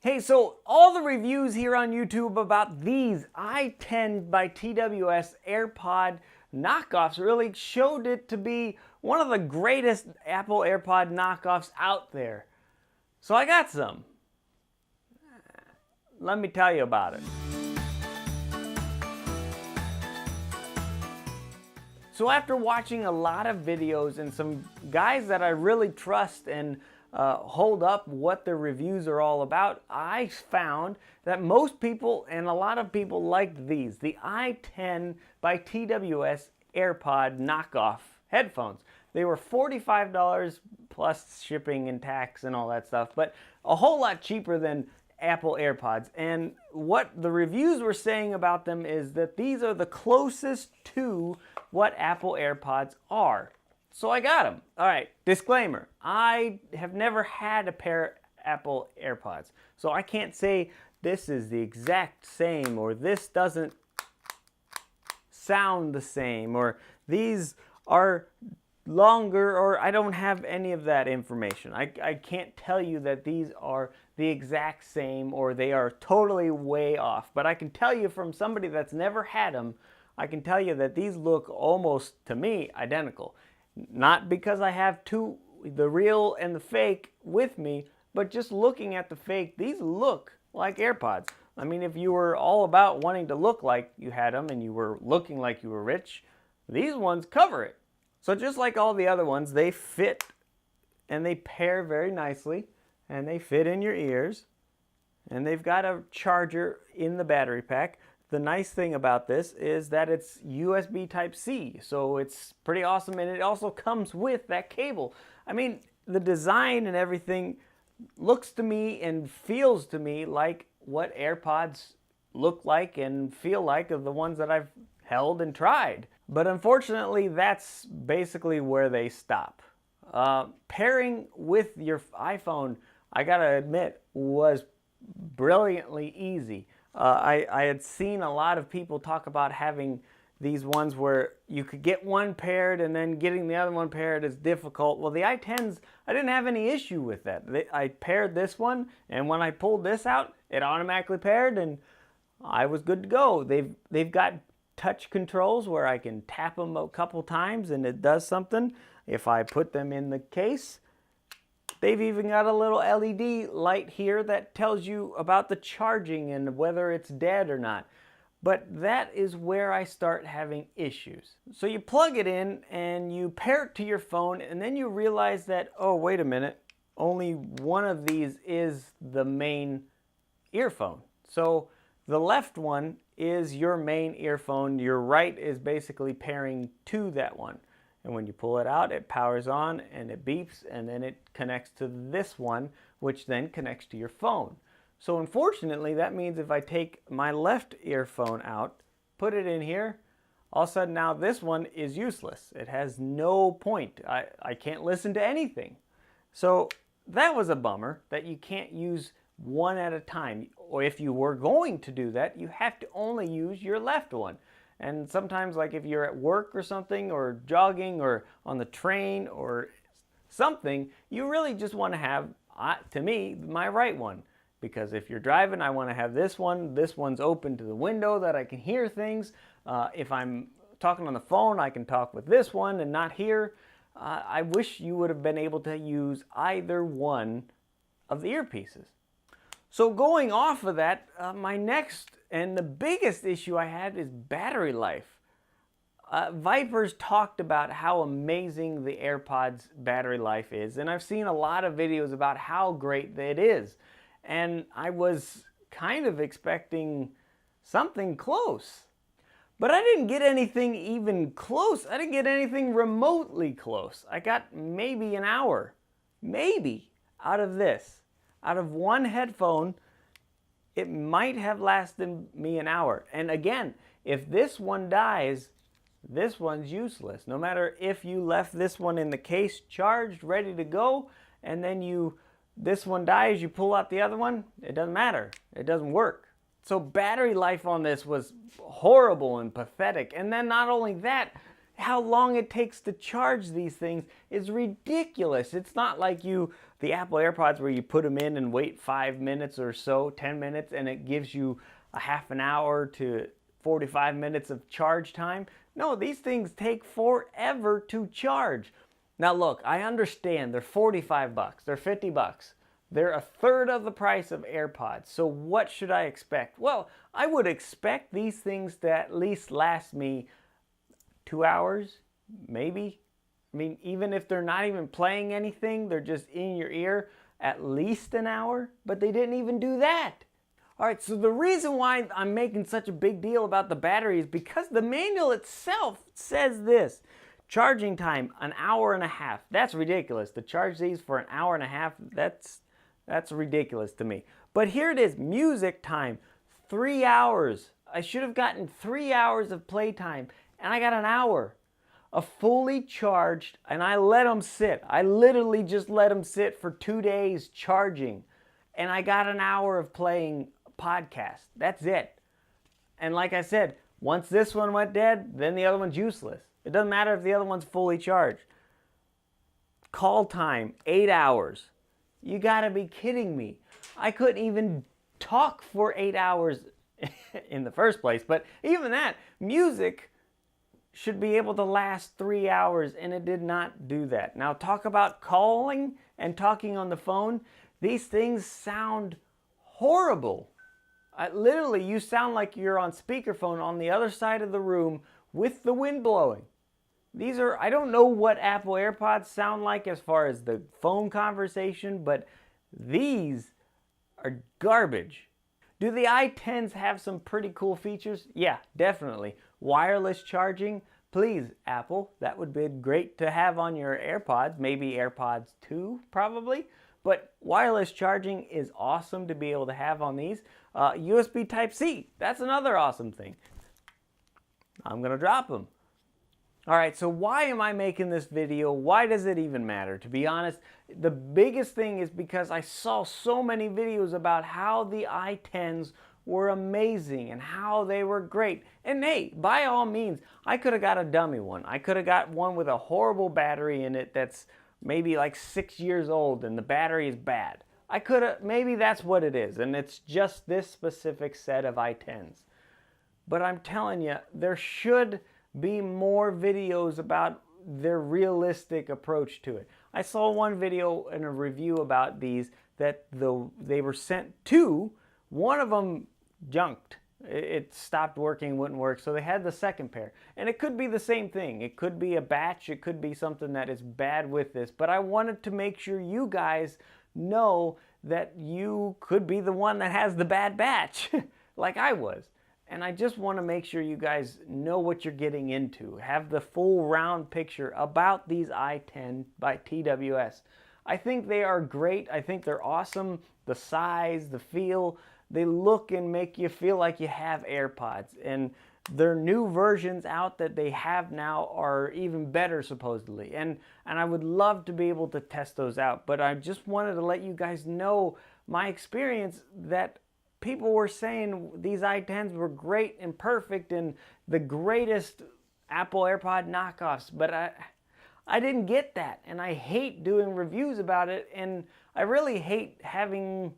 Hey, so all the reviews here on YouTube about these i10 by TWS AirPod knockoffs really showed it to be one of the greatest Apple AirPod knockoffs out there. So I got some. Let me tell you about it. So after watching a lot of videos and some guys that I really trust and hold up what their reviews are all about, I found that most people and a lot of people liked these, the i10 by TWS AirPod knockoff headphones. They were $45 plus shipping and tax and all that stuff, but a whole lot cheaper than Apple AirPods. And what the reviews were saying about them is that these are the closest to what Apple AirPods are. So I got them. All right, disclaimer. I have never had a pair of Apple AirPods. So I can't say this is the exact same or this doesn't sound the same or these are longer, or I don't have any of that information. I can't tell you that these are the exact same or they are totally way off. But I can tell you from somebody that's never had them, I can tell you that these look almost, to me, identical. Not because I have two, the real and the fake, with me, but just looking at the fake, these look like AirPods. I mean, if you were all about wanting to look like you had them and you were looking like you were rich, these ones cover it. So just like all the other ones, they fit and they pair very nicely and they fit in your ears and they've got a charger in the battery pack. The nice thing about this is that it's USB Type-C, so it's pretty awesome, and it also comes with that cable. I mean, the design and everything looks to me and feels to me like what AirPods look like and feel like of the ones that I've held and tried. But unfortunately, that's basically where they stop. Pairing with your iPhone, I gotta admit, was brilliantly easy. I had seen a lot of people talk about having these ones where you could get one paired and then getting the other one paired is difficult. Well, the i10s, I didn't have any issue with that. I paired this one, and when I pulled this out, it automatically paired, and I was good to go. They've got touch controls where I can tap them a couple times and it does something. If I put them in the case, they've even got a little LED light here that tells you about the charging and whether it's dead or not. But that is where I start having issues. So you plug it in and you pair it to your phone, and then you realize that, oh, wait a minute, only one of these is the main earphone. So the left one is your main earphone. Your right is basically pairing to that one. And when you pull it out, it powers on and it beeps, and then it connects to this one, which then connects to your phone. So unfortunately, that means if I take my left earphone out, put it in here, all of a sudden now this one is useless. It has no point. I can't listen to anything. So that was a bummer that you can't use one at a time. Or if you were going to do that, you have to only use your left one. And sometimes, like if you're at work or something, or jogging, or on the train, or something, you really just want to have, to me, my right one. Because if you're driving, I want to have this one. This one's open to the window that I can hear things. If I'm talking on the phone, I can talk with this one and not hear. I wish you would have been able to use either one of the earpieces. So going off of that, my next and the biggest issue I had is battery life. Vipers talked about how amazing the AirPods battery life is, and I've seen a lot of videos about how great it is. And I was kind of expecting something close. But I didn't get anything even close. I didn't get anything remotely close. I got maybe an hour, maybe, out of this. Out of one headphone, it might have lasted me an hour. And again, if this one dies, this one's useless. No matter if you left this one in the case charged, ready to go, and then this one dies, you pull out the other one, it doesn't matter. It doesn't work. So battery life on this was horrible and pathetic. And then not only that, How long it takes to charge these things is ridiculous. It's not like the Apple AirPods where you put them in and wait 5 minutes or so, 10 minutes, and it gives you a half an hour to 45 minutes of charge time. No, these things take forever to charge. Now look, I understand they're 45 bucks, they're 50 bucks. They're a third of the price of AirPods. So what should I expect? Well, I would expect these things to at least last me 2 hours, maybe. I mean, even if they're not even playing anything, they're just in your ear, at least an hour, but they didn't even do that. All right, so the reason why I'm making such a big deal about the battery is because the manual itself says this. Charging time, 1.5 hours. That's ridiculous. To charge these for 1.5 hours, that's ridiculous to me. But here it is, music time, 3 hours. I should have gotten 3 hours of playtime, and I got an hour. A fully charged, and I let them sit. I literally just let them sit for 2 days charging, and I got an hour of playing podcast. That's it. And like I said, once this one went dead, then the other one's useless. It doesn't matter if the other one's fully charged. Call time, 8 hours. You gotta be kidding me. I couldn't even talk for 8 hours in the first place, but even that, music should be able to last 3 hours, and it did not do that. Now talk about calling and talking on the phone. These things sound horrible. Literally, you sound like you're on speakerphone on the other side of the room with the wind blowing. These are, I don't know what Apple AirPods sound like as far as the phone conversation, but these are garbage. Do the i10s have some pretty cool features? Yeah, definitely. Wireless charging, please, Apple, that would be great to have on your AirPods, maybe AirPods 2 probably, but wireless charging is awesome to be able to have on these. USB Type-C, that's another awesome thing. I'm gonna drop them. All right, so why am I making this video? Why does it even matter? To be honest, the biggest thing is because I saw so many videos about how the i10s were amazing and how they were great. And hey, by all means, I could have got a dummy one. I could have got one with a horrible battery in it that's maybe like 6 years old and the battery is bad. I could have, maybe that's what it is, and it's just this specific set of i10s. But I'm telling you, there should be more videos about their realistic approach to it. I saw one video in a review about these that they were sent to, one of them junked. It stopped working, wouldn't work, so they had the second pair. And it could be the same thing. It could be a batch, it could be something that is bad with this, but I wanted to make sure you guys know that you could be the one that has the bad batch, like I was. And I just want to make sure you guys know what you're getting into. Have the full round picture about these i10 by TWS. I think they are great. I think they're awesome. The size, the feel, they look and make you feel like you have AirPods. And their new versions out that they have now are even better supposedly. And I would love to be able to test those out. But I just wanted to let you guys know my experience that people were saying these i10s were great and perfect and the greatest Apple AirPod knockoffs, but I didn't get that, and I hate doing reviews about it, and I really hate having,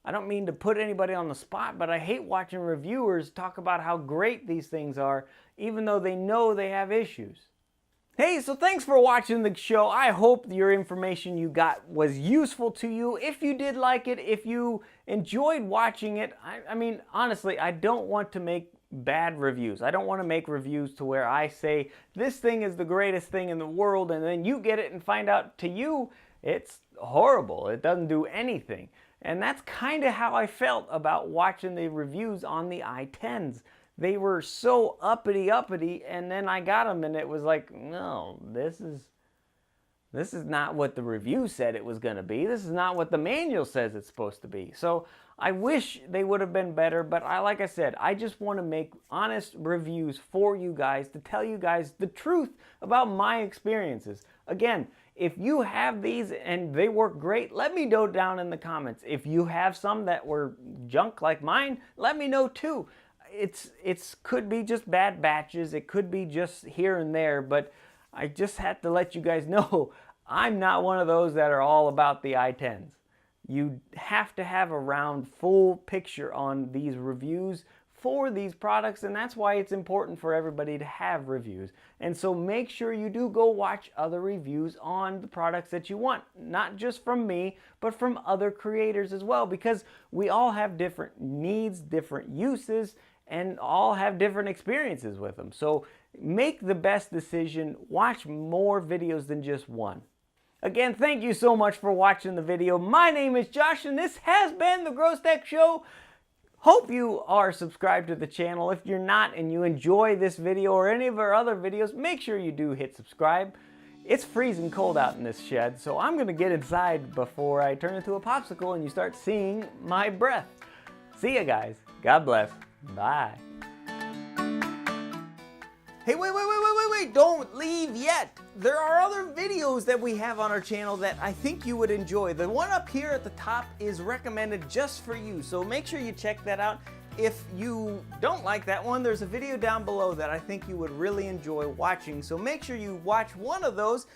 I don't mean to put anybody on the spot, but I hate watching reviewers talk about how great these things are, even though they know they have issues. Hey, so thanks for watching the show. I hope your information you got was useful to you. If you did like it, if you enjoyed watching it, I mean, honestly, I don't want to make bad reviews. I don't want to make reviews to where I say, this thing is the greatest thing in the world, and then you get it and find out to you, it's horrible. It doesn't do anything. And that's kind of how I felt about watching the reviews on the i10s. They were so uppity, and then I got them, and it was like, no, this is not what the review said it was going to be. This is not what the manual says it's supposed to be. So I wish they would have been better, but like I said, I just want to make honest reviews for you guys to tell you guys the truth about my experiences. Again, if you have these and they work great, let me know down in the comments. If you have some that were junk like mine, let me know too. it's could be just bad batches, it could be just here and there, but I just had to let you guys know I'm not one of those that are all about the i10s. You have to have a round, full picture on these reviews for these products, and that's why it's important for everybody to have reviews. And so make sure you do go watch other reviews on the products that you want, not just from me, but from other creators as well, because we all have different needs, different uses, and all have different experiences with them. So make the best decision, watch more videos than just one. Again, thank you so much for watching the video. My name is Josh, and this has been the Gross Tech Show. Hope you are subscribed to the channel. If you're not and you enjoy this video or any of our other videos, make sure you do hit subscribe. It's freezing cold out in this shed, so I'm going to get inside before I turn into a popsicle and you start seeing my breath. See ya, guys. God bless. Bye. Hey, wait, don't leave yet. There are other videos that we have on our channel that I think you would enjoy. The one up here at the top is recommended just for you, so make sure you check that out. If you don't like that one, there's a video down below that I think you would really enjoy watching, so make sure you watch one of those